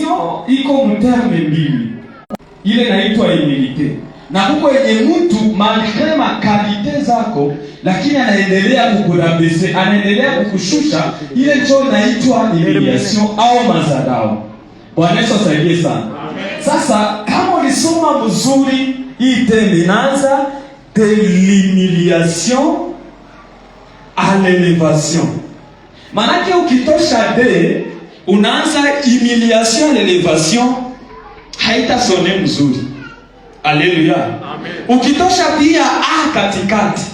humiliation iko mterme mbili. Ile inaitwa humilite. Na huko yenye mtu malgré makalite zako lakini anaendelea kukurabese, anaendelea kukushusha, ile ndio inaitwa humiliation au mazarau. Bwana Yesu asaidie sana. Sasa kama ulisoma mzuri hii teme inaanza de l'humiliation à l'élévation. Manake ukitosha de unaanza humiliation à l'élévation, haitasone mzuri. Haleluya. Amen. Ukitosha pia katikati,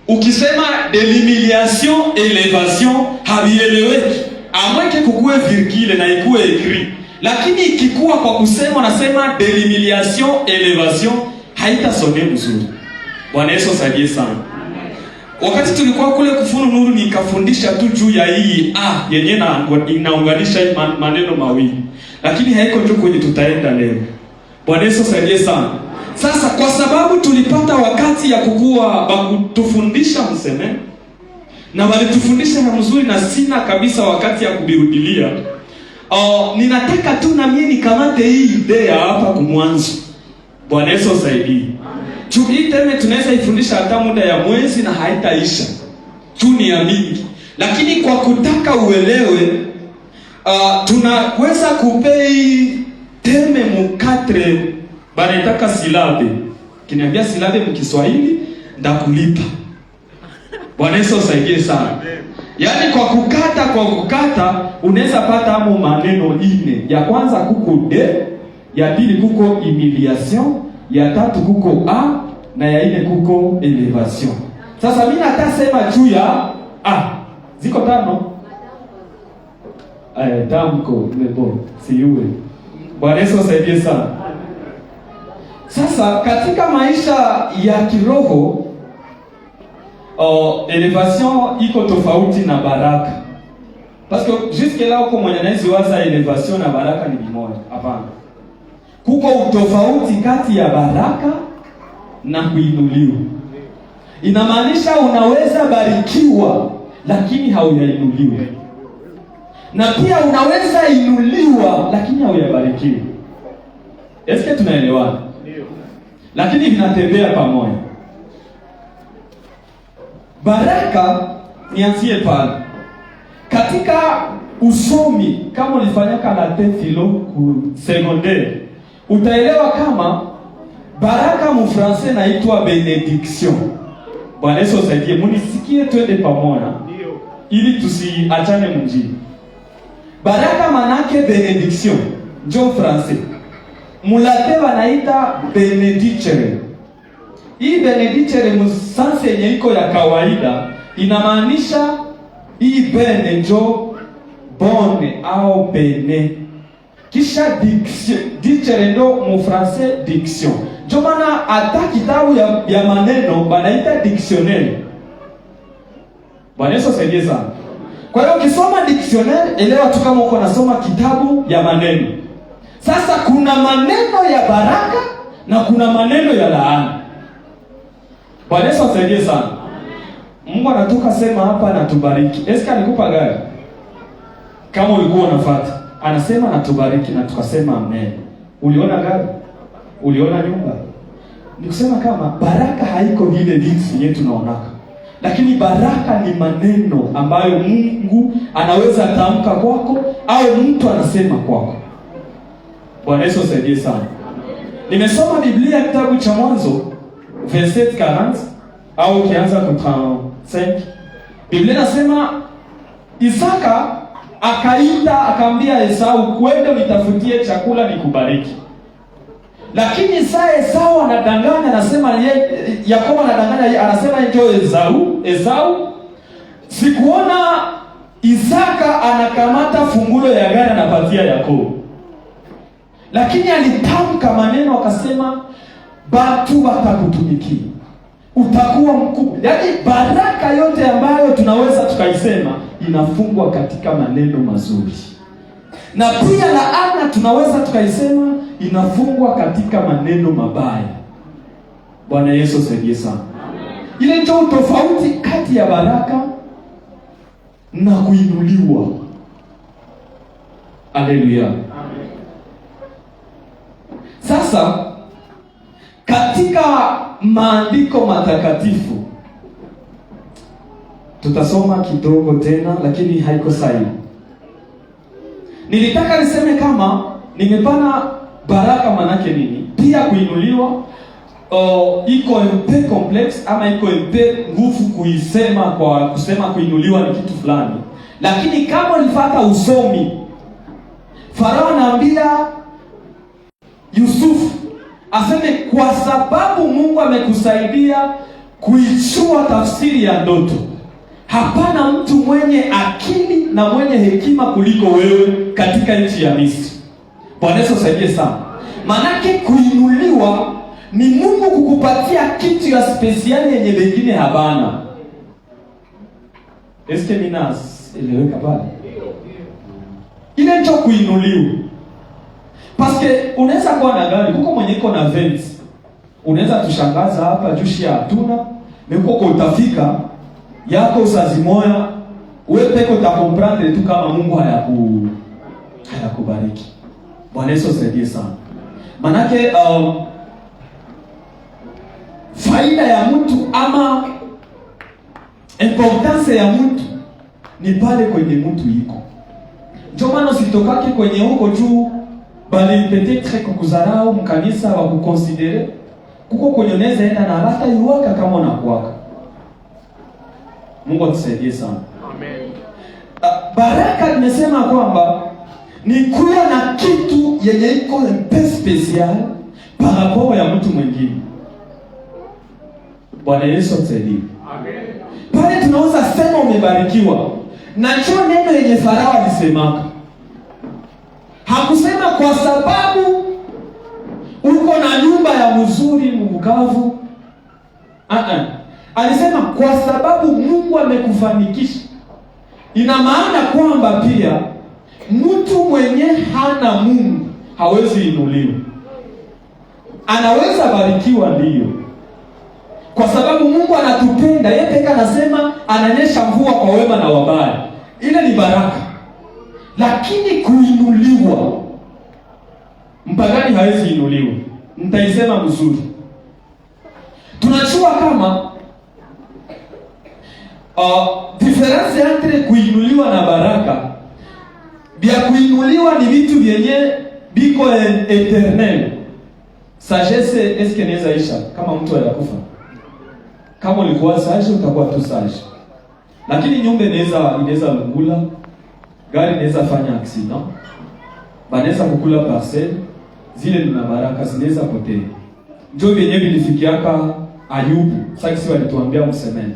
ukisema de l'humiliation élévation havieleweki, amweke kukue virgule na ikue écrit. Lakini ikikuwa kwa kusema unasema de l'humiliation élévation, haitasone mzuri. Bwana Yesu asaidie sana. Wakati tulikuwa kule Kufuru Nuru nikafundisha tu juu ya hii yenye inaunganisha maneno mawili. Lakini haiko tu kwenye tutaenda leo. Bwana Yesu asaidie sana. Sasa kwa sababu tulipata wakati ya kutufundisha mseme na walitufundisha na mzuri na sina kabisa wakati ya kubirudilia. Ninataka tu na mimi nikamate hii idea hapa kumwanzo. Bwana Yesu asaidie. Hii teme tunaweza ifundisha hata muda ya mwezi na haitaisha. Tu ni ya mingi. Lakini kwa kutaka uelewe, tunaweza kupei teme mukatre banataka silabe. Kiniambia silabe mkiswahili ndakulipa. Bwana Yesu asaidie sana. Yaani kwa kukata unaweza pata hapo maneno ine. Ya kwanza kuko de, ya pili kuko humiliation, ya tatu kuko na ya ine kuko elevation. Sasa mimi natasema juu ya ziko tano. Tamko nebo siwe. Bwana Yesu asaidie sana. Sasa katika maisha ya kiroho elevation iko tofauti na baraka. Parce que jusque là uko mwenye anaweza waza elevation na baraka ni bimoja. Hapana. Kuko utofauti kati ya baraka na kuinuliwa. Inamaanisha unaweza barikiwa lakini haujainuliwa. Na pia unaweza inuliwa lakini haujabarikiwa. Eske tunaelewana? Ndio. Lakini vinatembea pamoja. Baraka nianzie pale. Katika usomi kama ulifanyaka na tefilo ku secondaire, utaelewa kama baraka mu français naitwa benediction. Bwana Yesu asaidie, munisikie twende pamoja. Ndio. Ili tusiachane mjini. Baraka manake benediction. Ndio français. Mulate wanaita benedicere. Hii benedicere msanse yenye iko ya kawaida inamaanisha hii bene njo bonne au bene. Kisha diction, dicere ndo mu français diction. Ndio maana hata kitabu ya maneno banaita dictionnaire. Bwana Yesu asaidie sana. Kwa hiyo ukisoma dictionnaire elewa tu kama uko nasoma kitabu ya maneno. Sasa kuna maneno ya baraka na kuna maneno ya laana. Bwana Yesu asaidie sana. Mungu anatoka sema hapa anatubariki. Eska alikupa gari? Kama ulikuwa unafuata. Anasema anatubariki na tukasema amen. Uliona gari? Uliona nyumba? Nikusema kama baraka haiko vile vitu yetu tunaonaka. Lakini baraka ni maneno ambayo Mungu anaweza tamka kwako au mtu anasema kwako. Bwana Yesu asaidie sana. Nimesoma Biblia kitabu cha Mwanzo verset 40 au kianza kwa 35. Biblia inasema Isaka akaita akamwambia Esau, kwenda nitafutie chakula nikubariki. Lakini saa Esau anadanganya, anasema Yakobo anadanganya, anasema njoo Esau. Sikuona Isaka anakamata fungulo ya gari anapatia Yakobo. Lakini alitamka maneno akasema watu watakutumikia. Utakuwa mkubwa. Yaani baraka yote ambayo tunaweza tukaisema inafungwa katika maneno mazuri. Na pia laana tunaweza tukaisema inafungwa katika maneno mabaya. Bwana Yesu asaidie sana. Ile ndio tofauti kati ya baraka na kuinuliwa. Haleluya. Sasa katika maandiko matakatifu tutasoma kidogo tena, lakini haiko sahihi. Nilitaka niseme kama nimepana baraka manake nini, pia kuinuliwa iko mpe complex ama iko mpe nguvu kuisema, kwa kusema kuinuliwa ni kitu fulani. Lakini kama ulifuata usomi, Farao anaambia Yusufu aseme kwa sababu Mungu amekusaidia kuichua tafsiri ya ndoto, hapana mtu mwenye akili na mwenye hekima kuliko wewe katika nchi ya Misri. Bwana Yesu asaidie sana. Manake kuinuliwa ni Mungu kukupatia kitu ya speciali yenye wengine habana. Eske minas eleweka pale? Ile ndio kuinuliwa. Paske unaweza kuwa na gari, kuko mwenye iko na vents. Unaweza tushangaza hapa jushi ya hatuna, meko utafika yako usazi moya, wewe peko utakomprendre tu kama Mungu hayakubariki. Bwana Yesu asaidie sana. Manake faida ya mtu ama importance ya mtu ni pale kwenye mtu iko. Ndio maana usitokake kwenye huko juu bali peut-être kukuzarau mkanisa wa kuconsidere kuko kwenye unaweza enda na hata yuwaka kama unakuwaka. Mungu atusaidie sana. Amen. Baraka nimesema kwamba ni kuwa na kitu yenye iko special par rapport ya mtu mwingine. Bwana Yesu atusaidie. Amen. Pale tunaweza sema umebarikiwa. Na cho neno yenye Farao alisemaka. Hakusema kwa sababu uko na nyumba ya mzuri mbukavu. Alisema kwa sababu Mungu amekufanikisha. Ina maana kwamba pia mtu mwenye hana Mungu hawezi inuliwa. Anaweza barikiwa ndio. Kwa sababu Mungu anatupenda, yeye pekee anasema ananyesha mvua kwa wema na wabaya. Ile ni baraka. Lakini kuinuliwa, mpagani hawezi inuliwa. Nitaisema mzuri. Tunachua kama difference entre kuinuliwa na baraka. Bia kuinuliwa ni vitu vyenye biko eternel. Sagesse eske inaweza isha kama mtu anakufa. Kama ulikuwa sage utakuwa tu sage. Lakini nyumba inaweza lungula, gari inaweza fanya accident, banaweza kukula parcelle, zile ni baraka zinaweza potea. Ndio yenyewe bilifikiaka Ayubu. Sasa walituambia msemeni.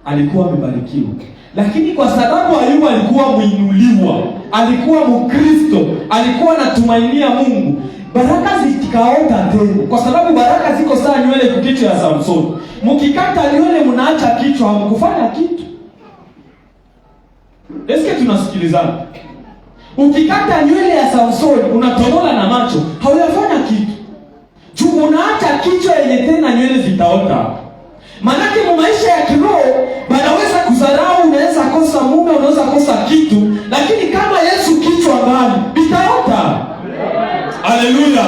Alikuwa amebarikiwa. Lakini kwa sababu Ayubu alikuwa muinuliwa, alikuwa Mkristo, alikuwa anatumainia Mungu, baraka zikaota tena. Kwa sababu baraka ziko saa nywele kukichwa ya Samson. Mkikata nywele mnaacha kichwa, hamkufanya kitu. Eske tunasikilizana? Ukikata nywele ya Samson unatobola na macho, hauyafanya kitu. Juu unaacha kichwa yenye tena nywele zitaota. Manake mu maisha ya kiroho banaweza kudharau, unaweza kosa mume, unaweza kosa kitu, lakini kama Yesu kichwa ngani bitaota. Haleluya.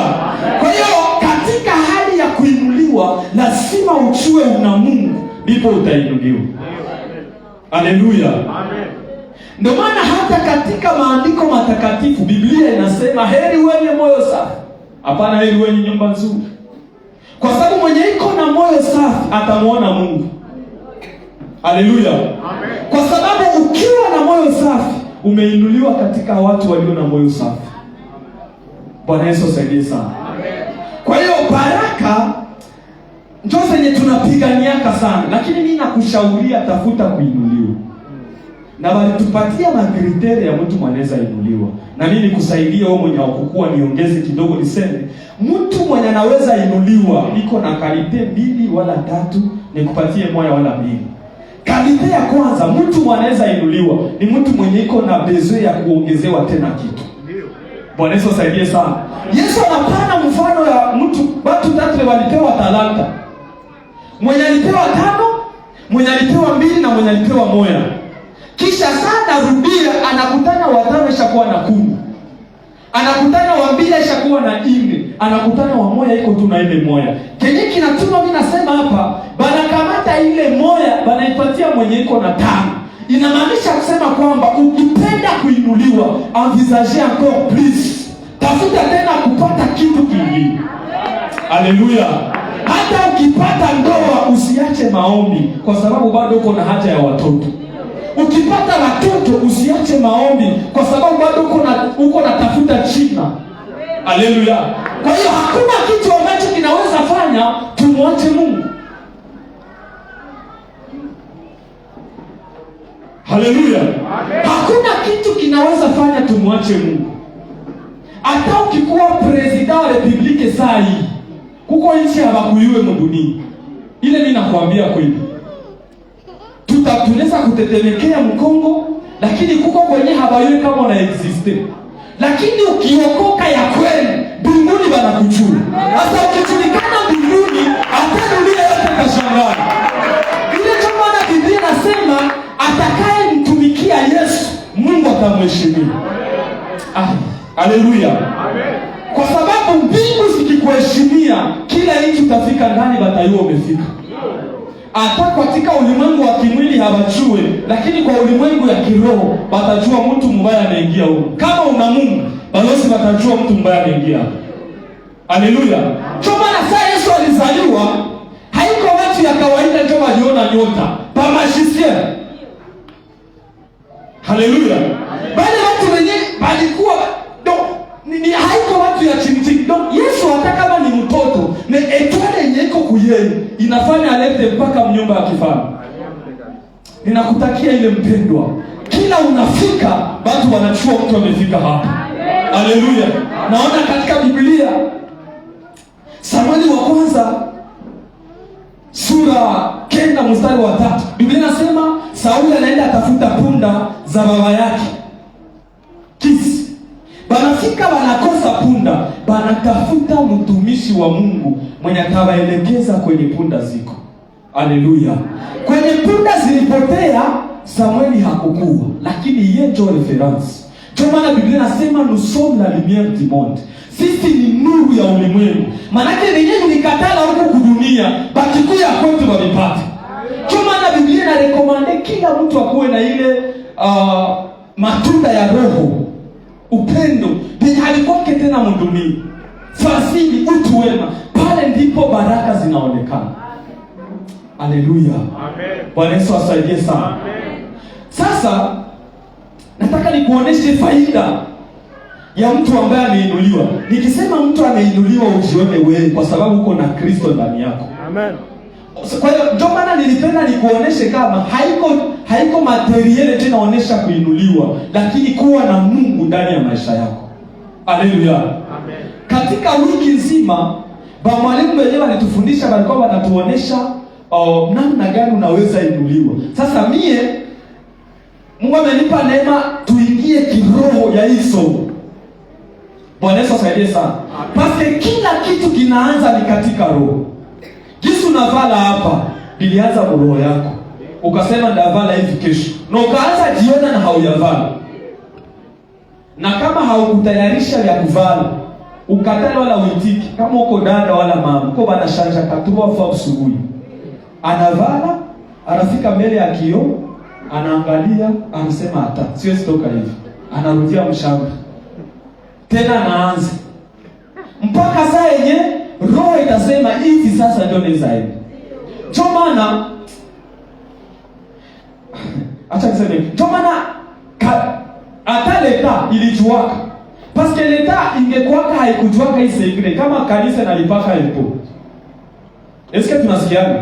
Kwa hiyo katika hali ya kuinuliwa lazima uchue una Mungu, ndipo utainuliwa. Haleluya. Amen. Ndio maana hata katika maandiko matakatifu Biblia inasema heri wenye moyo safi. Hapana heri wenye nyumba nzuri. Kwa sababu mwenye iko na moyo safi atamuona Mungu. Haleluya. Amen. Kwa sababu ukiwa na moyo safi umeinuliwa katika watu walio na moyo safi. Bwana Yesu asaidie sana. Amen. Kwa hiyo baraka ndio zenye tunapiganiaka sana, lakini mimi nakushauria tafuta kuinuliwa. Na walitupatia makriteri ya mtu mwanaweza inuliwa. Na mimi nikusaidia wewe mwenye kukua, niongeze kidogo niseme mtu mwenye anaweza inuliwa iko na kalite 2 wala 3, nikupatie moja wala 2. Kalite ya kwanza, mtu mwanaweza inuliwa ni mtu mwenye iko na besoin ya kuongezewa tena kitu. Bwana Yesu asaidie sana. Yesu anapana mfano ya mtu watu 3 walipewa talanta. Mwenye alipewa 5, mwenye alipewa 2 na mwenye alipewa 1. Kisha sana rudia anakutana 5 ishakuwa na 10. anakutana wa mbili ishakuwa na ine, anakutana wa moya iko tu na ile moya. Kenye kinatuma mimi nasema hapa, banakamata ile moya banaipatia mwenye iko na tano. Inamaanisha kusema kwamba ukipenda kuinuliwa, envisage encore plus. Tafuta tena kupata kitu kingine. Haleluya. Hata ukipata ndoa usiache maombi, kwa sababu bado uko na haja ya watoto. Ukipata watoto usiache maombi, kwa sababu bado uko na tafuta china. Haleluya. Kwa hiyo hakuna kitu ambacho kinaweza fanya tumwache Mungu. Haleluya. Hakuna kitu kinaweza fanya tumwache Mungu. Hata ukikuwa president wa republike saa hii, kuko nchi habakuyuwe mdunia. Ile mimi nakwambia kweli. Tunaweza kutetemekea Mkongo, lakini kuko kwenye habayuwe kama una existe. Lakini ukiokoka ya kweli, mbinguni banakuchua. Sasa ukijulikana mbinguni, hata dunia yote itashangaa. Ile kama na Biblia nasema atakaye mtumikia Yesu, Mungu atamheshimia. Haleluya. Amen. Kwa sababu mbingu zikikuheshimia, kila nchi utafika ndani batayua umefika. Hata katika ulimwengu wa kimwili hawajue, lakini kwa ulimwengu ya kiroho batajua mtu mbaya anaingia huko. Kama una Mungu, basi batajua mtu mbaya anaingia. Haleluya. Kama na saa Yesu alizaliwa, haiko watu ya kawaida ndio waliona nyota, pa magicien. Haleluya. Bali watu wenyewe walikuwa ni haiko watu ya chini. Yesu hata kama ni mtoto, ni etwale yenye iko kuyeye inafanya alete mpaka mnyumba ya kifalme. Ninakutakia ile mpendwa, kila unafika watu wanachua mtu amefika hapa. Haleluya. Naona katika Biblia Samueli wa kwanza sura 9 mstari wa 3, Biblia inasema Sauli anaenda atafuta punda za baba yake. Kisi banafika wanakosa punda, banatafuta mtumishi wa Mungu mwenye atawaelekeza kwenye punda ziko. Haleluya. Kwenye punda zilipotea, Samueli hakukuwa, lakini yeye ndio reference. Ndio maana Biblia inasema nous sommes la lumière du monde. Sisi ni nuru ya ulimwengu. Maanake wenyewe nikatala huko kudunia, bakikuya kwetu wamepata. Ndio maana Biblia inarekomande kila mtu akuwe na ile matunda ya Roho. Upendo, bila halikuwa tena mdunia. Fasili, utu wema, pale ndipo baraka zinaonekana. Haleluya. Amen. Bwana Yesu asaidie sana. Amen. Sasa nataka nikuoneshe faida ya mtu ambaye ameinuliwa. Nikisema mtu ameinuliwa ujione wewe, kwa sababu uko na Kristo ndani yako. Amen. Kwa hiyo ndio maana nilipenda nikuoneshe kama haiko materiele tena onesha kuinuliwa, lakini kuwa na Mungu ndani ya maisha yako. Haleluya. Amen. Katika wiki nzima mwalimu wenyewe alitufundisha, walikuwa wanatuonesha namna gani unaweza inuliwa. Sasa Mungu amenipa neema tuingie kiroho ya hizo. Bwana Yesu asaidie sana. Parce kila kitu kinaanza ni katika roho. Jinsi unavala hapa, bilianza roho yako. Ukasema ndavala hivi kesho. Na ukaanza jiona na hauyavala. Na kama haukutayarisha ya kuvala, ukatana wala uitiki. Kama uko dada wala mama, uko bana shanja katuba fa usubuhi. Anavala, anafika mbele ya kioo, anaangalia, anasema hata siwezi toka hivi. Anarudia mshamba. Tena anaanza. Mpaka saa yenye roho itasema hivi sasa ndio ni zaidi. Ndio maana acha niseme, ndio maana hata leta ilijuaka. Parce que leta ingekuwaka haikujuaka hii secret kama kanisa nalipaka impo. Est-ce que tunasikiana?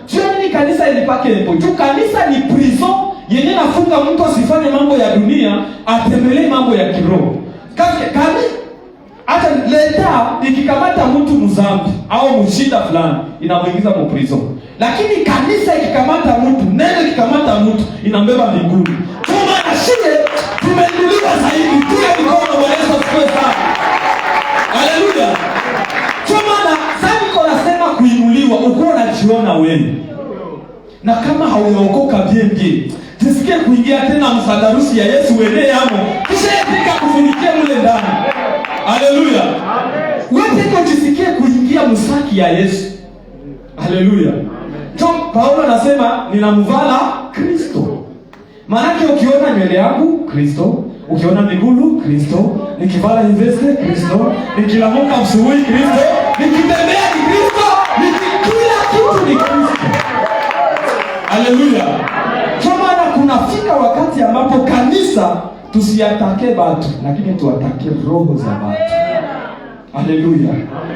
Sio nini kanisa ilipaka impo? Tu kanisa ni prison yenye nafunga mtu asifanye mambo ya dunia, atembelee mambo ya kiroho. Hata leta ikikamata mtu mzambi au mshida fulani inamuingiza mu prison. Lakini kanisa ikikamata mtu, neno ikikamata mtu inambeba mbinguni. Kama ashie tumeinuliwa zaidi, pia mikono Bwana Yesu asifiwe sana. Haleluya. Kama sasa niko nasema kuinuliwa, uko unajiona wewe. Na kama hauokoka bien, jisikie kuingia tena msadarusi ya Yesu wewe amo. Kisha yafika kufunikia mule ndani. Haleluya. Wewe peke jisikie kuingia msaki ya Yesu. Haleluya. Paulo anasema ninamvala Kristo. Maana ukiona nywele yangu Kristo, ukiona miguu Kristo, nikivala veste Kristo, nikilamuka asubuhi Kristo, nikitembea ni Kristo, kila kitu ni Kristo. Haleluya. Kwa maana kunafika wakati ambapo kanisa tusiatake watu, lakini tuatake roho za watu. Haleluya.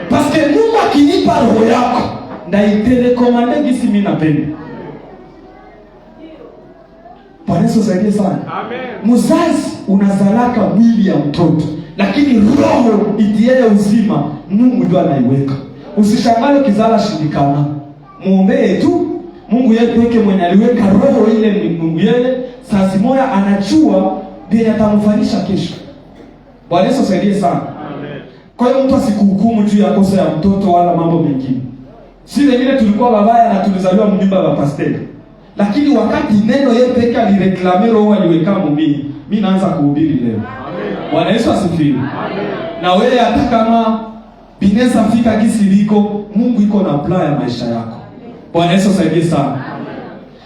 Paske Mungu akinipa roho yako, ndaitelekomande gisi mimi napenda. Bwana Yesu zaidi sana. Amen. Mzazi unazalaka mwili ya mtoto, lakini roho itiye uzima Mungu ndio anaiweka. Usishangale kizala shindikana. Muombee tu. Mungu yeye pekee mwenye aliweka roho ile, Mungu yeye sasa moja anajua bila atamfanisha kesho. Bwana Yesu zaidi sana. Amen. Kwa hiyo mtu asikuhukumu juu ya kosa ya mtoto wala mambo mengine. Si wengine tulikuwa babaya na tulizaliwa mnyumba wa pasteri. Lakini wakati neno yeye pekee alireklame roho aliweka mimi naanza kuhubiri leo. Amen. Bwana Yesu asifiwe. Amen. Na wewe hata kama bineza fika kisiliko, Mungu iko na plan ya maisha yako. Bwana Yesu asaidie sana. Amen.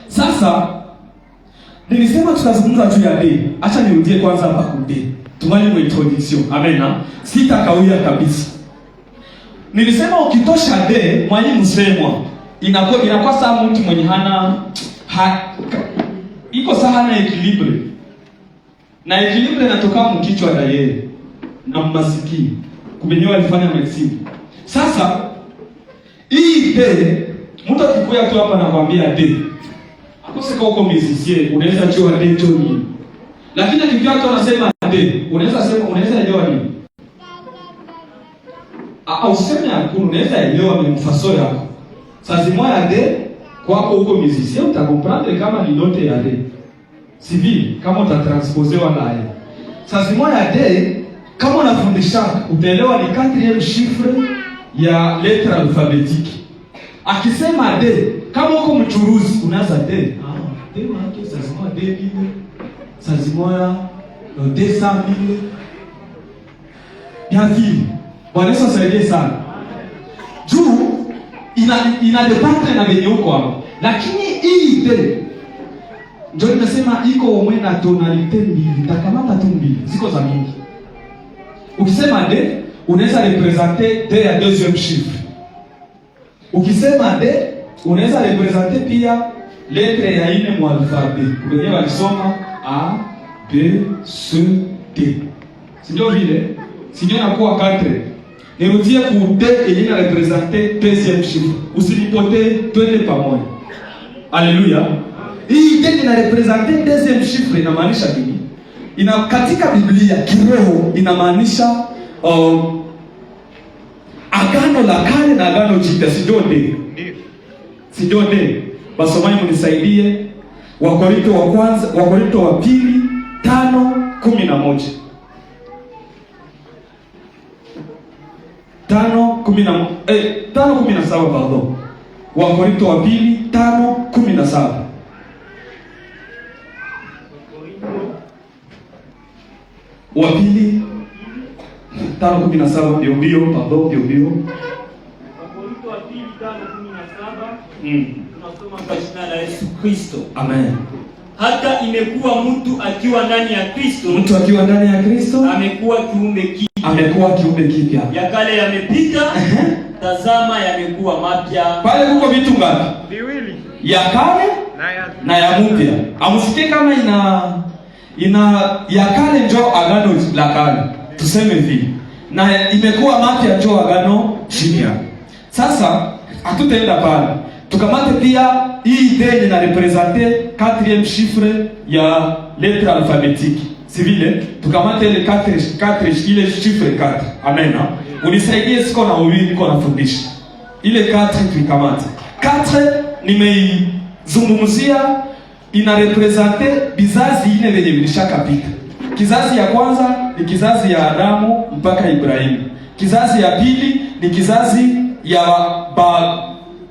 Sasa nilisema tutazungumza juu ya D. Acha nirudie kwanza hapa kwa D. Tumali mu introduction. Amen. Sitakawia kabisa. Nilisema ukitosha D, mwalimu semwa. Inakuwa saa mtu mwenye iko sana equilibre. Na equilibre inatoka mkichwa na yeye na masikio. Kubenyewa alifanya medicine. Sasa hii D, mtu akikuya tu hapa nakwambia D. Akoseka huko musicien, unaweza jua D nini. Lakini akikuya tu anasema D, unaweza elewa nini? Useme hakuna, unaweza elewa mfaso yako. Sasa moja D kwako huko musicien utakomprendre kama ni note ya D. Civil kama utatransposewa naye. Sasa moja D kama unafundisha utaelewa ni 4e chiffre ya lettre alphabétique. Akisema D kama uko mchuruzi unaanza D. D maana sasa moja D ile. Sasa moja D 100,000. Ya vile. Bwana Yesu asaidie sana. Juu ina depende na venye uko hapo. Lakini hii D ndio nimesema iko umwena tonalite mbili, takamata tu mbili, ziko za mingi. Ukisema D, unaweza representer D ya 2e chiffre. Ukisema D, unaweza representer pia lettre ya 4 mu alphabet. Wenyewe walisoma A, B, C, D. Sio vile? Sio inakuwa 4. Nirudie ku D yenye na representer 2e chiffre. Usinipote twende pamoja. Haleluya. Hii D ina representer 2e chiffre inamaanisha nini? Katika Biblia kiroho inamaanisha agano la kale na agano jipya. Sio D. Basomaji mnisaidie. Wakorintho wa pili 5:11. 5:17 pardon. Wakorintho wa pili 5:17. Wa pili 5:17 ndio pardon. Wakorintho wa pili 5:17. Tunasoma kwa jina la Yesu Kristo. Amen. Hata imekuwa mtu akiwa ndani ya Kristo. Mtu akiwa ndani ya Kristo amekuwa kiumbe kipya. Amekuwa kiumbe kipya. Ya kale yamepita, tazama yamekuwa mapya. Pale kuko vitu ngapi? Viwili. Ya kale na ya mpya. Amsikie kama ya kale ndio agano la kale. Tuseme hivi. Na imekuwa mapya ndio agano jipya. Sasa hatutaenda pale. Tukamate pia hii idée na representer 4e chiffre ya lettre alphabétique. Si vile tukamate ile 4 ile chiffre 4. Amen. Unisaidie siko na uwili niko nafundisha. Ile 4 tukamate. 4 nimeizungumzia ina representer bizazi ine venye vilishakapita. Kizazi ya kwanza ni kizazi ya Adamu mpaka Ibrahimu. Kizazi ya pili ni kizazi ya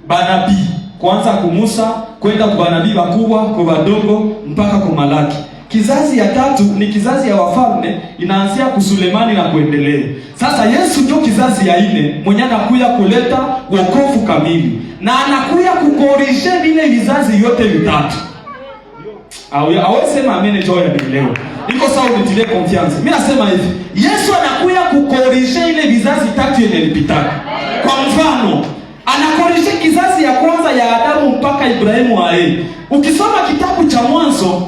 banabii. Kwanza ku Musa kwenda kwa banabii wakubwa kwa wadogo mpaka kwa Malaki. Kizazi ya tatu ni kizazi ya wafalme, inaanzia kusulemani na kuendelea. Sasa Yesu ndio kizazi ya 4 mwenye anakuja kuleta wokovu kamili, na anakuja kukorishe vile vizazi yote vitatu. Awesema amen joya ni leo. Iko sawa, nitilie confiance. Mimi nasema hivi, Yesu anakuja kukorishe ile vizazi tatu yenye ilipitaka. Kwa mfano, anakorishe kizazi ya kwanza ya Adamu mpaka Ibrahimu ae. Ukisoma kitabu cha Mwanzo,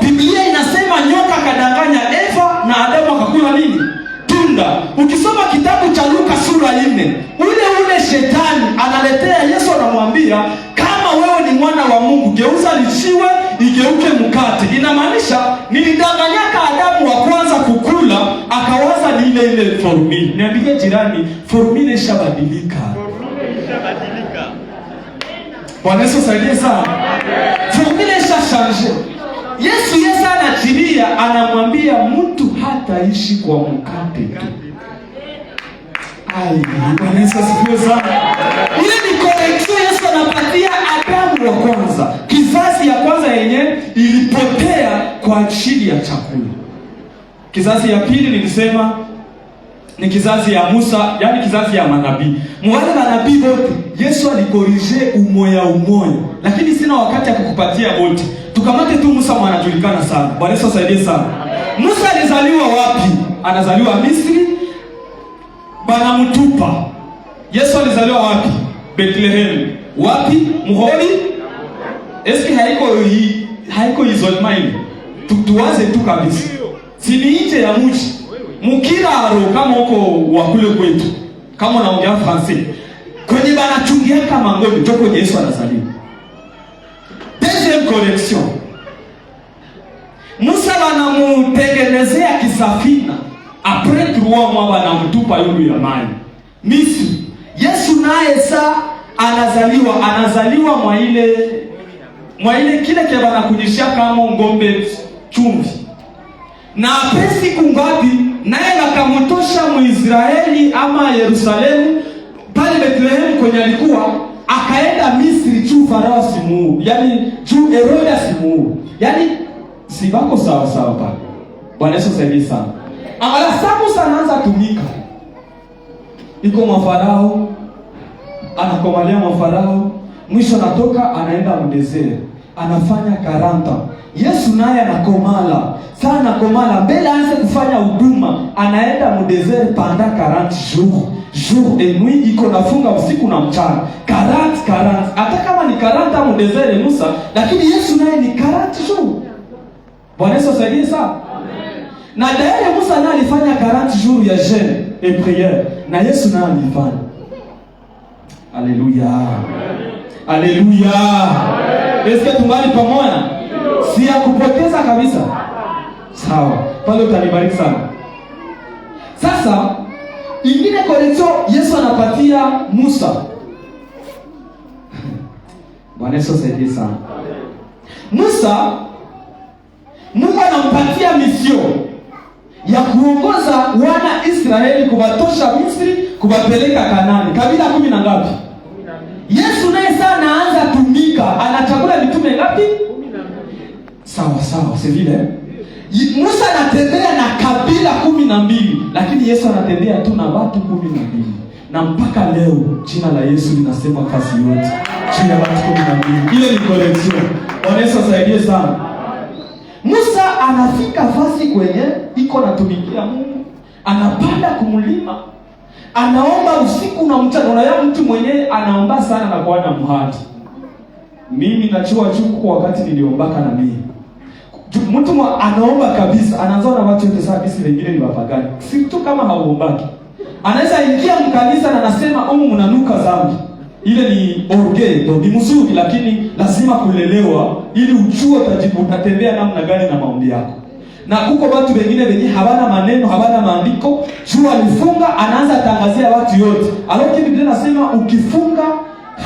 Biblia inasema nyoka kadanganya Eva na Adamu akakula nini? Tunda. Ukisoma kitabu cha Luka sura 4, ule shetani analetea Yesu, anamwambia kama wewe ni mwana wa Mungu, geuza lishiwe igeuke mkate. Inamaanisha nilidanganyaka Adamu wa kwanza kukula, akawaza ni ile formula. Niambie jirani, formula ishabadilika. Bwana Yesu saidie sana. Formula ishashanje. Yesu anachilia, anamwambia mtu hataishi kwa mkate tu. Bwana Yesu asifiwe sana. Ile ni correction Yesu anapatia Adamu wa kwanza. Kizazi ya kwanza yenye ilipotea kwa ajili ya chakula. Kizazi ya pili nilisema ni kizazi ya Musa, yani kizazi ya manabii. Mwale manabii wote Yesu alikorije umoya. Lakini sina wakati ya kukupatia wote. Tukamate tu Musa, mwanajulikana sana. Bwana Yesu asaidie sana. Musa alizaliwa wapi? Anazaliwa Misri, banamtupa. Yesu alizaliwa wapi? Bethlehem. Wapi? Muhori? Eski haiko isolmaili. Tuwaze tu kabisa. Sini nje ya mji. Mukiraro kama huko wakule kwetu. Kama unaongea Francais. Kwenye banachungia kama ngombe, joko Yesu anazaliwa. Deuxième correction. Musa wanamutengenezea kisafina. Après 3 mois wanamtupa yule ya maji Misri. Yesu naye anazaliwa mwa ile kile kia banakunyishia kama ngombe chumvi. Na pesi kungapi naye wakamtosha Muisraeli ama Yerusalemu pale Bethlehem kwenye alikuwa, akaenda Misri juu Farao simu. Yani juu Herode simu. Yani sibako sawa pale. Bwana Yesu saidie sana. Angala Musa anaanza tumika. Iko mwa Farao, anakomalia mwa Farao, mwisho anatoka anaenda mdezere. Anafanya 40. Yesu naye anakomala. Sana komala mbele aanze kufanya huduma, anaenda mdezere panda 40 jours. Jour et nuit iko nafunga usiku na mchana. 40. Hata kama ni 40 mdezere Musa, lakini Yesu naye ni 40 jours. Bwana Yesu asaidie sana. Na daima Musa naye alifanya 40 jours ya jeûne et prière, na Yesu naye alifanya. Alléluia. Alléluia. Est-ce que tungali pamoja? Si ya kupoteza kabisa. Sawa. Pale utanibariki sana. Sasa ingine correction Yesu anapatia Musa. Bwana Yesu asaidie sana. Musa, Mungu anampatia mission ya kuongoza wana Israeli kubatosha Misri, kubapeleka Kanaani. Kabila 10 na ngapi? Yesu naye sana anaanza tumika, anachagua mitume ngapi? 12. Sawa, c'est vile. Musa anatembea na kabila 12, lakini Yesu anatembea tu na watu 12. Na mpaka leo jina la Yesu linasema fasi yote. Jina la watu 12. Ile ni correction. Bwana Yesu asaidie sana. Musa anafika fasi kwenye iko natumikia Mungu. Anapanda kumlima. Anaomba usiku na mchana. Unaona mtu mwenyewe anaomba sana na kuwa na mhadi. Mimi nachua chuku kwa wakati niliombaka na mimi. Mtu anaomba kabisa, anaanza na watu wote saa bisi wengine ni wapagani. Si tu kama hauombaki. Anaweza ingia mkanisa na anasema mnanuka dhambi. Ile ni orgueil, ni mzuri, lakini lazima kulelewa ili ujue utatembea namna gani na maombi yako. Na kuko watu wengine wenye hawana maneno, hawana maandiko, jua alifunga anaanza tangazia watu yote. Alafu Biblia inasema ukifunga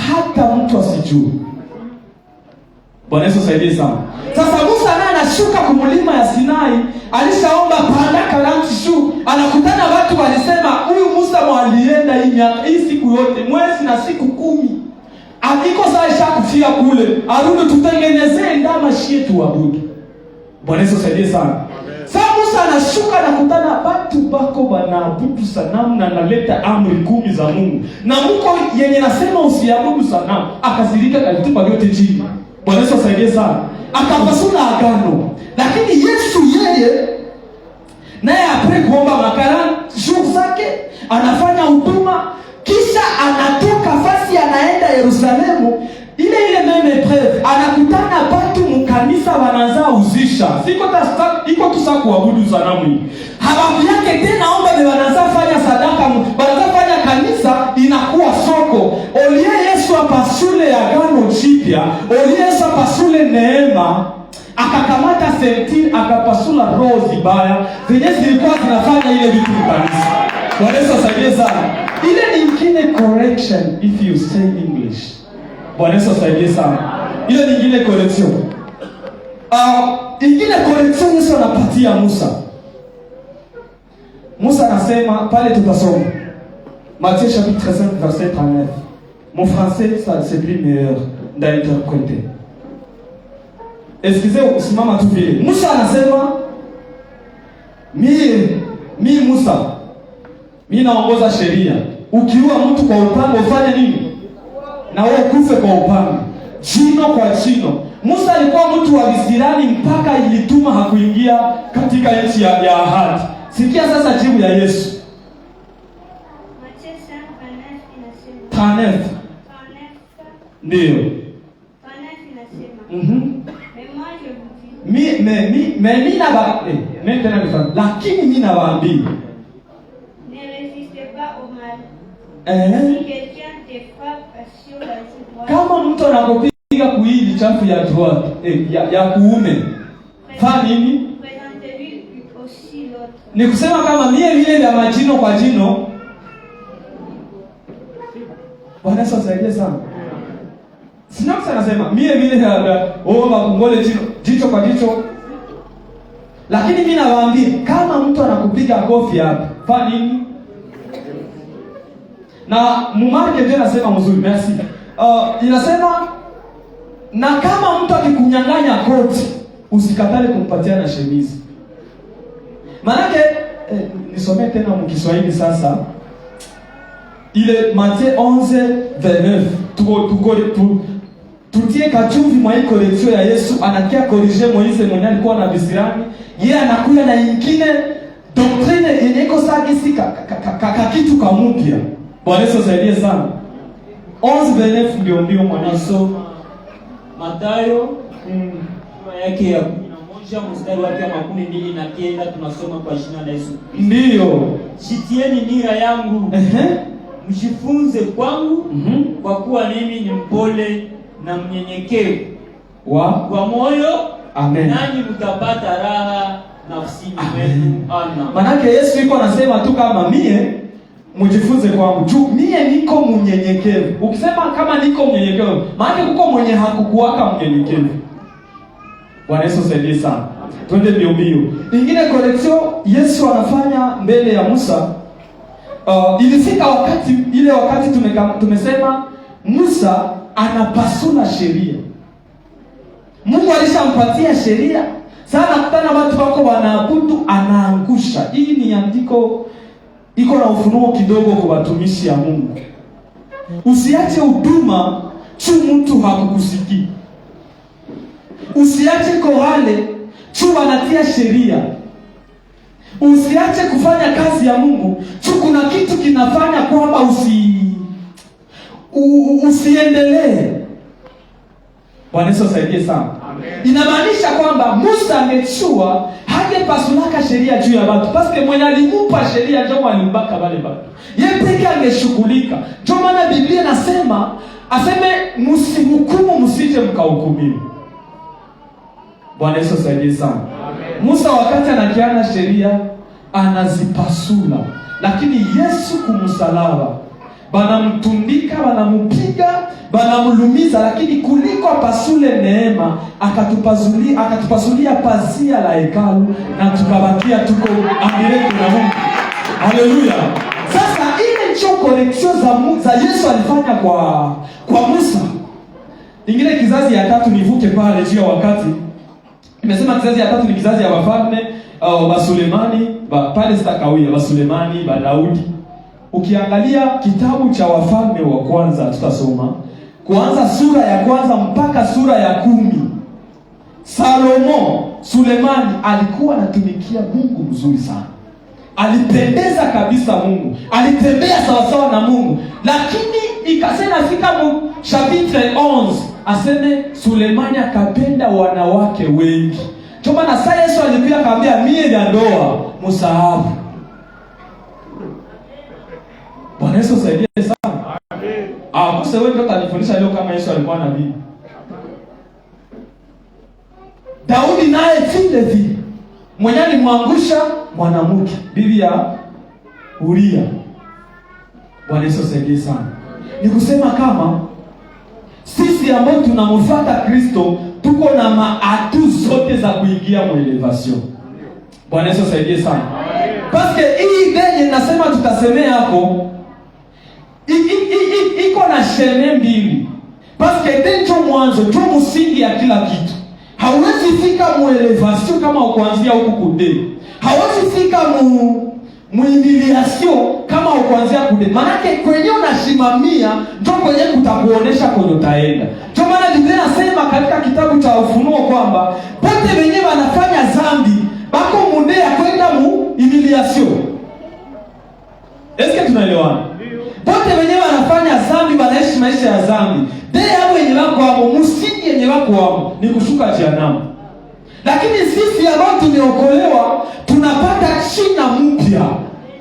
hata mtu asijue. Bwana Yesu saidie sana. Sasa Musa naye anashuka kumlima ya Sinai, alishaomba panda 40 jours. Anakutana watu walisema huyu Musa mwalienda hii siku yote, mwezi na siku 10. Akiko saa isha kufia kule, arudi tutengenezee ndama shie tuabudu. Bwana Yesu saidie sana. Sasa Musa anashuka na kutana watu bako banaabudu sanamu na analeta amri 10 za Mungu. Na Mungu yenye nasema usiabudu sanamu, akazilika kalitupa vyote chini. Bwana Yesu saidie sana. Akapasula agano. Lakini Yesu yeye naye apre kuomba makara shughuli zake, anafanya huduma, kisha anatoka fasi anaenda Yerusalemu. Ile meme preve anakutana watu mkanisa wanaanza uzisha. Iko tusa kuabudu sanamu hii. Hababu yake tena omba ni wanaanza fanya sadaka, wanaanza fanya kanisa inakuwa soko. Olie Yesu apasule agano jipya, olie Yesu apasule neema, akakamata sentiri akapasula roho zibaya zenye zilikuwa zinafanya ile vitu kanisa. Bwana Yesu asaidie sana. Ile nyingine correction if you say English. Bwana Yesu asaidie sana. Ile nyingine correction. Ingine correction Yesu anapatia Musa. Musa anasema pale tutasoma Matthieu chapitre 5 verset 39. Mon français ça c'est plus meilleur d'interpréter. Excusez, simama tu vile. Musa anasema mimi Musa, mimi naongoza sheria. Ukiua mtu kwa upanga ufanye nini? Na wewe kufe kwa upanga. Jino kwa jino. Musa alikuwa mtu wa visirani mpaka ilituma hakuingia katika nchi ya ahadi. Sikia sasa jibu ya Yesu. Matthieu 5:39 inasema. Ndio. 39 inasema. Lakini mimi nawaambia, ne résistez pas au mal. Si quelqu'un te frappe sur la droite, kama mtu anakupiga kuili chafu ya droite ya kuume, fanya nini? Présentez-lui aussi l'autre. Ni kusema kama mie vile vya majino kwa jino. Bwana Yesu asaidie sana. Sina mtu anasema mie vile makungole jicho kwa jicho. Lakini mimi nawaambia kama mtu anakupiga kofi hapa, fanya nini? Na Mumarke ndio anasema mzuri, merci. Inasema na kama mtu akikunyang'anya koti, usikatale kumpatia na shemizi. Maanake nisomee tena mkiswahili sasa. Ile Matthieu 11:29 tutie kachumvi mwa hii correction ya Yesu, anakia corriger Moise mwenye alikuwa na visirani. Yeye anakuja na nyingine doctrine yenye iko sagisi kitu kamupya. Bwana Yesu asaidie sana. 11:29 ndio mwanaso Mathayo yake ya 11 mstari wake wa 29 tunasoma kwa jina la Yesu. Ndio. Jitieni nira yangu. Mjifunze kwangu kwa kuwa mimi ni mpole na mnyenyekevu wa moyo. Amen. Nanyi mtapata raha nafsini mwenu. Amen. Manake Yesu yuko anasema tu kama mie mjifunze kwangu. Juu mie niko mnyenyekevu. Ukisema kama niko mnyenyekevu, maana kuko mwenye hakukuwaka mnyenyekevu. Bwana Yesu asaidie sana. Twende mbio. Ingine correction Yesu anafanya mbele ya Musa. Ilifika wakati tumesema Musa anapasula sheria. Mungu alishampatia sheria. Sasa nakutana watu wako wanaabudu, anaangusha. Hii ni andiko iko na ufunuo kidogo kwa watumishi ya Mungu. Usiache huduma tu mtu hakukusikii. Usiache kohale tu wanatia sheria. Usiache kufanya kazi ya Mungu tu kuna kitu kinafanya kwamba usiendelee. Bwana Yesu asaidie sana. Inamaanisha kwamba Musa amechua hagepasulaka sheria juu ya watu. Paske mwenye alimupa sheria ndio alimbaka wale watu. Yeye pekee angeshughulika. Ndio maana Biblia nasema aseme msihukumu msije mkahukumiwa. Bwana Yesu asaidie sana. Musa wakati anakiana sheria anazipasula. Lakini Yesu kumsalaba banamtundika, banamupiga, banamulumiza, lakini kuliko apasule neema akatupasulia pazia la hekalu na tukabakia tuko amireke na Mungu. Haleluya. Sasa ile ndio correction za Yesu alifanya kwa Musa. Ingine kizazi ya tatu nivuke pale juu ya wakati. Nimesema kizazi ya tatu ni kizazi ya wafalme wa Sulemani, pale sitakawia, wa Sulemani, wa Daudi. Ukiangalia kitabu cha Wafalme wa kwanza, tutasoma kuanza sura ya kwanza mpaka sura ya 10. Salomo, Sulemani alikuwa anatumikia Mungu mzuri sana. Alipendeza kabisa Mungu. Alitembea sawasawa na Mungu. Lakini ikasema fika mu chapitre 11, aseme Sulemani akapenda wanawake wengi. Choma na saa Yesu alikuwa akamwambia mie ya ndoa msahabu. Bwana Yesu saidie sana. Amen. Kuse wewe ndio utanifundisha leo kama Yesu alikuwa nabii. Daudi naye vile mwenye alimwangusha mwanamke bibi ya Uria. Bwana Yesu saidie sana. Ni kusema kama sisi ambao tunamfuata Kristo tuko na maatu zote za kuingia mu elevation. Bwana Yesu saidie sana. Parce que hii denye nasema tutasemea hapo iko na shene mbili. Parce que denjo mwanzo ndio msingi ya kila kitu. Hauwezi fika mu elevation kama ukuanzia huku kude. Hauwezi fika mu humiliation kama ukuanzia kude. Manake kwenye unasimamia ndio kwenye kutakuonesha kwenye utaenda. Ndio maana Biblia inasema katika kitabu cha Ufunuo kwamba wote wenyewe wanafanya dhambi bako munde ya kwenda mu humiliation. Eske tunaelewana? Wote wenyewe wanafanya dhambi, wanaishi maisha ya dhambi. Dei hapo yenye wako hapo, msingi yenye wako hapo ni kushuka jehanamu. Lakini sisi ambao tumeokolewa tunapata shina mpya.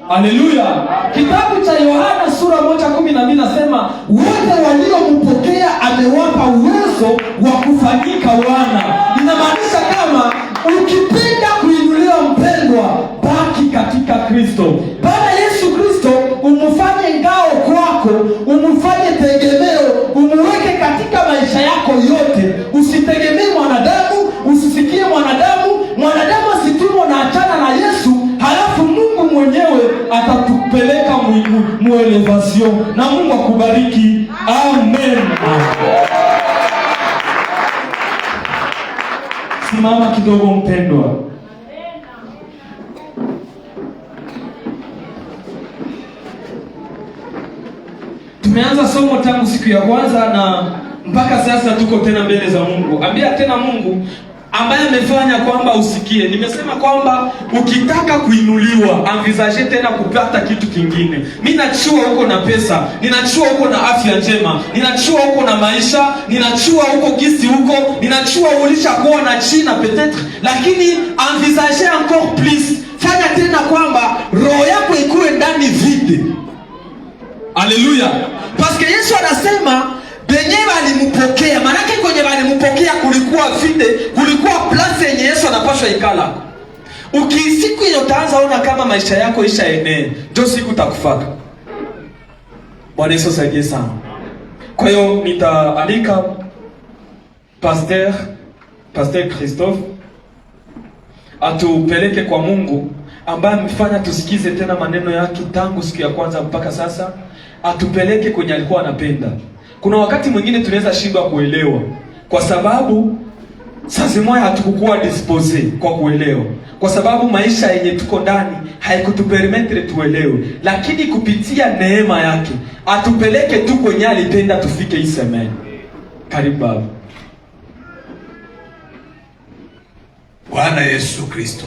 Haleluya. Kitabu cha Yohana sura 1:12 nasema wote waliompokea amewapa uwezo wa kufanyika wana. Inamaanisha kama ukipenda kuinuliwa mpendwa, baki katika Kristo. Bwana Yesu Kristo umfanye ngao kwako, umfanye tegemeo, umweke katika maisha yako yote. Usitegemee mwanadamu, usisikie mwanadamu. Mwanadamu asitumo na achana na Yesu, halafu Mungu mwenyewe atatupeleka mu elevation. Na Mungu akubariki. Amen. Simama kidogo mpendwa. Tumeanza somo tangu siku ya kwanza na mpaka sasa tuko tena mbele za Mungu. Ambia tena Mungu ambaye amefanya kwamba usikie. Nimesema kwamba ukitaka kuinuliwa, envisage tena kupata kitu kingine. Mimi nachua huko na pesa, ninachua huko na afya njema, ninachua huko na maisha, ninachua huko gisi huko, ninachua ulishakuwa na China peut-être, lakini envisage encore plus. Fanya tena kwamba roho yako ikuwe ndani vide. Haleluya. Parce que Yesu anasema benye walimpokea, manake kwenye walimpokea kulikuwa vide, kulikuwa place yenye Yesu anapaswa ikala. Ukisiku hiyo utaanza ona kama maisha yako isha enee, ndio siku utakufaka. Bwana Yesu saidie sana. Kwa hiyo nitaalika Pastor Christophe atupeleke kwa Mungu ambaye amefanya tusikize tena maneno yake tangu siku ya kwanza mpaka sasa. Atupeleke kwenye alikuwa anapenda. Kuna wakati mwingine tunaweza shindwa kuelewa kwa sababu sasa moja hatukukuwa dispose kwa kuelewa, kwa sababu maisha yenye tuko ndani haikutupermettre tuelewe, lakini kupitia neema yake atupeleke tu kwenye alipenda tufike hii semeni. Karibu baba. Bwana Yesu Kristo,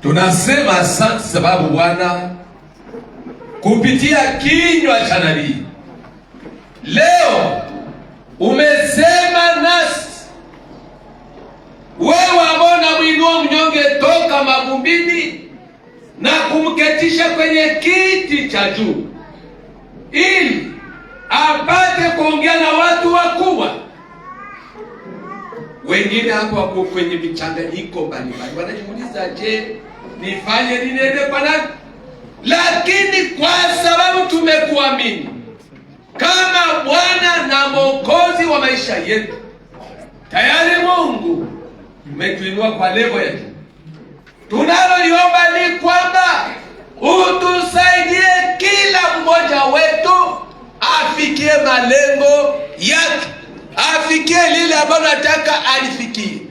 tunasema asante sababu Bwana kupitia kinywa cha nabii leo umesema nasi. Wewe ambao unamwinua mnyonge toka mavumbini na kumketisha kwenye kiti cha juu ili apate kuongea na watu wakubwa. Wengine hapo wako kwenye michanganyiko mbalimbali, wanajiuliza, je, nifanye nini kwa nani? Lakini kwa sababu tumekuamini kama Bwana na Mwokozi wa maisha yetu, tayari Mungu umetuinua kwa level yetu. Tunaloliomba ni kwamba utusaidie kila mmoja wetu afikie malengo yake, afikie lile ambalo nataka alifikie.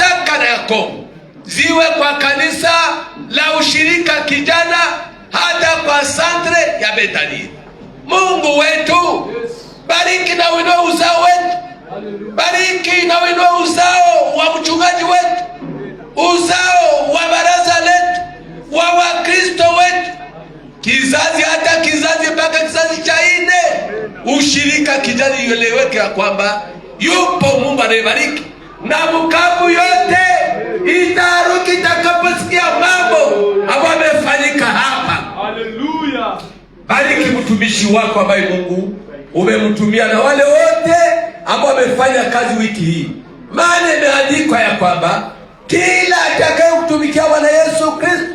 Lusaka na ya Kongo, ziwe kwa kanisa la ushirika kijana, hata kwa santre ya Betania. Mungu wetu, bariki na winua uzao wetu, bariki na winua uzao wa mchungaji wetu, uzao wa baraza letu, wa Wakristo wetu, kizazi hata kizazi mpaka kizazi cha 4. Ushirika kijana ieleweke ya kwamba yupo Mungu anayebariki, na Bukavu yote itaruki itakaposikia mambo ambayo yamefanyika hapa. Haleluya. Bariki mtumishi wako ambaye Mungu umemtumia na wale wote ambao wamefanya kazi wiki hii. Maana imeandikwa ya kwamba kila atakaye kutumikia Bwana Yesu Kristo,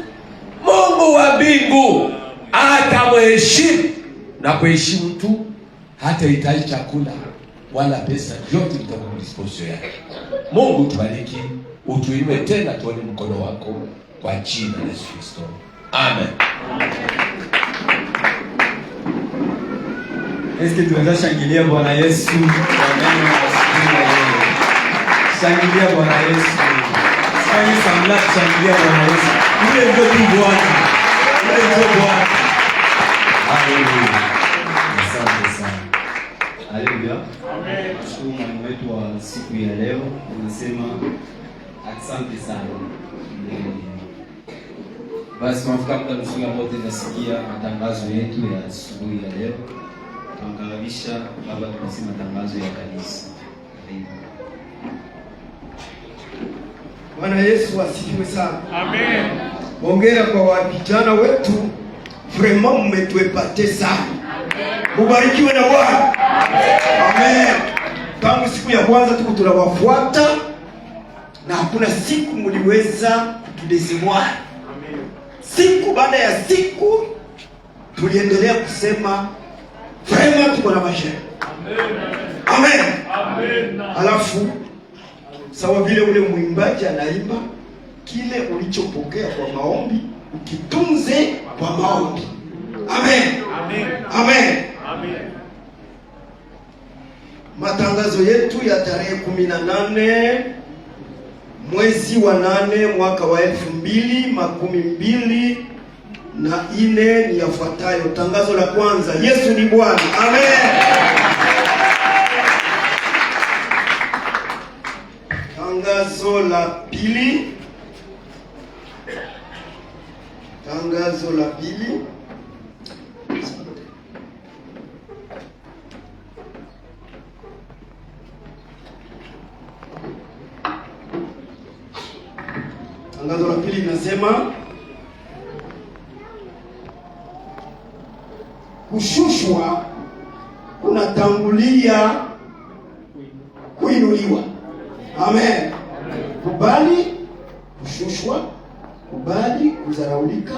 Mungu wa mbingu atamheshimu, na kuheshimu tu hata hitaji chakula wala pesa, yote itakuwa disposition yake. Mungu tubariki, utuinue tena tuone mkono wako kwa jina la Yesu Kristo. Amen. Eske tunaweza shangilia Bwana Yesu? Amen. Shangilia Bwana Yesu. Shangilia samla, shangilia Bwana Yesu. Ule ndio tu Bwana. Ule ndio Bwana. Haleluya. Asante sana. Haleluya. Amen. Tunashukuru Mungu wetu wa siku ya leo. Tunasema asante sana. Basi tunafika muda mzuri ambao tunasikia matangazo yetu ya asubuhi ya leo. Tunakaribisha baba tunasema matangazo ya kanisa. Bwana Yesu asifiwe sana. Amen. Hongera kwa vijana wetu. Vraiment mmetuepate sana. Amen. Mubarikiwe na Bwana. Amen. Tangu siku ya kwanza tuko tunawafuata na hakuna siku mliweza kutudesevoir. Amen. Siku baada ya siku tuliendelea kusema vraiment tuko na maisha. Amen. Amen. Alafu sawa vile ule mwimbaji anaimba, kile ulichopokea kwa maombi ukitunze kwa maombi. Amen. Amen. Amen. Amen. Matangazo yetu ya tarehe 18 mwezi wa 8 mwaka wa 2024 ni yafuatayo. Tangazo la kwanza, Yesu ni Bwana. Amen. Tangazo la pili. Tangazo la pili. Tangazo la pili linasema kushushwa kunatangulia kuinuliwa. Amen. Kubali kushushwa, kubali kudharaulika,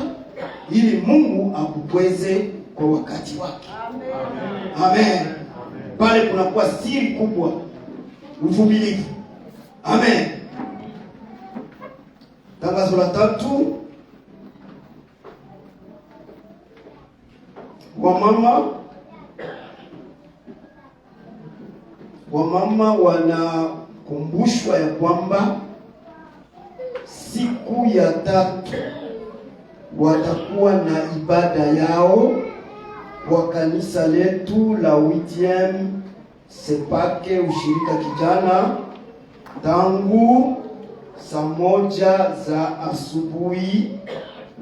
ili Mungu akupweze kwa wakati wake. Amen. Amen. Pale kunakuwa siri kubwa, uvumilivu. Amen. Tangazo la tatu, wamama wanakumbushwa ya kwamba siku ya 3 watakuwa na ibada yao kwa kanisa letu la 8e Sepake ushirika kijana, tangu saa 1 za asubuhi.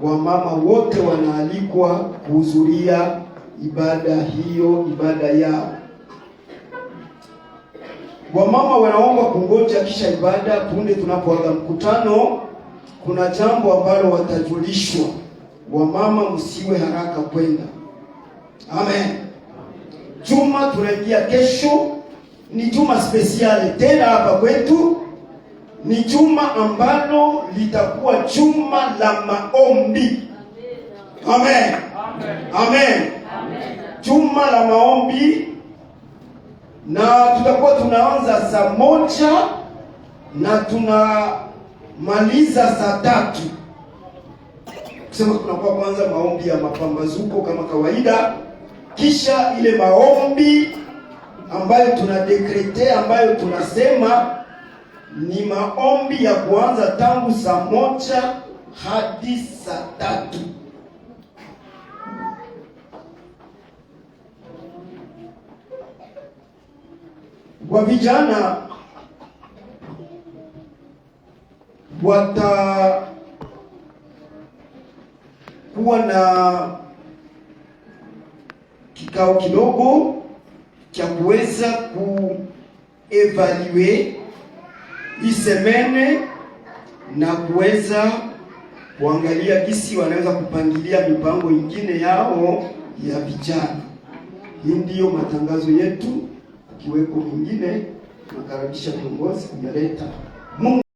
Wamama wote wanaalikwa kuhudhuria ibada hiyo, ibada yao. Wamama wanaomba kungoja kisha ibada. Punde tunapoanza mkutano, kuna jambo ambalo watajulishwa. Wamama msiwe haraka kwenda. Amen. Juma tunaingia kesho ni juma special tena hapa kwetu. Ni juma ambalo litakuwa juma la maombi. Amen. Amen. Juma la maombi, na tutakuwa tunaanza saa 1 na tunamaliza saa 3. Kusema tunakuwa kwanza maombi ya mapambazuko kama kawaida, kisha ile maombi ambayo tunadekrete, ambayo tunasema ni maombi ya kuanza tangu saa 1 hadi saa 3. Kwa vijana watakuwa na kikao kidogo cha kuweza kuevaluate hii semene na kuweza kuangalia kisi wanaweza kupangilia mipango ingine yao ya vijana. Hii ndiyo matangazo yetu. Kiweko mingine nakaribisha viongozi kuyaleta.